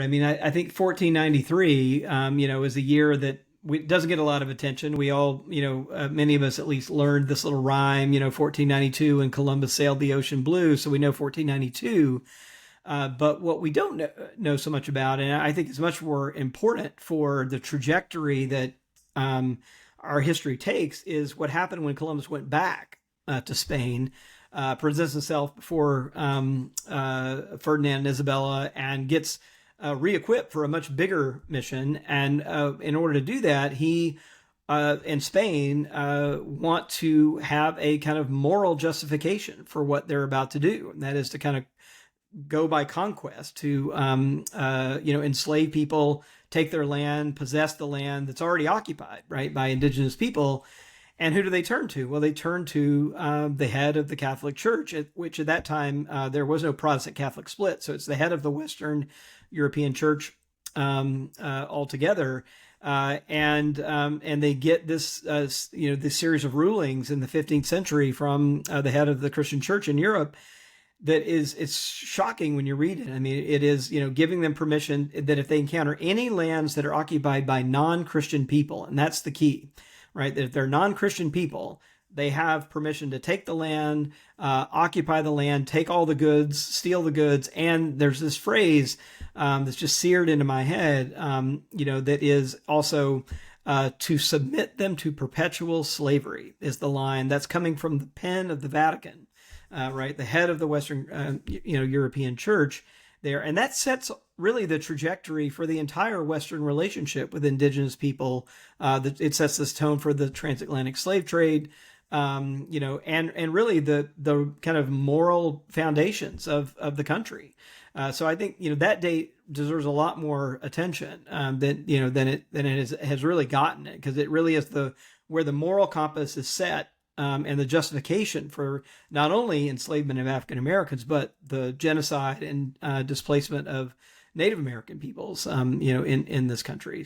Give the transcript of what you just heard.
I mean, I think 1493, is a year that doesn't get a lot of attention. We all, many of us at least learned this little rhyme, 1492 when Columbus sailed the ocean blue. So we know 1492. But what we don't know so much about, and I think is much more important for the trajectory that our history takes, is what happened when Columbus went back to Spain, presents himself before Ferdinand and Isabella, and gets re-equipped for a much bigger mission. And in order to do that, he and Spain want to have a kind of moral justification for what they're about to do, and that is to kind of go by conquest, to enslave people, take their land, possess the land that's already occupied, right, by indigenous people. And who do they turn to? Well, they turn to the head of the Catholic Church, which at that time there was no Protestant Catholic split. So it's the head of the Western European Church altogether. And they get this, this series of rulings in the 15th century from the head of the Christian Church in Europe it's shocking when you read it. I mean, it is, giving them permission that if they encounter any lands that are occupied by non-Christian people, and that's the key, right? That if they're non-Christian people, they have permission to take the land, occupy the land, take all the goods, steal the goods. And there's this phrase that's just seared into my head, that is also to submit them to perpetual slavery is the line that's coming from the pen of the Vatican. Right, the head of the Western, European Church there, and that sets really the trajectory for the entire Western relationship with indigenous people. It sets this tone for the transatlantic slave trade, and really the kind of moral foundations of the country. So I think that date deserves a lot more attention than it has really gotten it, because it really is where the moral compass is set. And the justification for not only enslavement of African Americans, but the genocide and displacement of Native American peoples, in this country.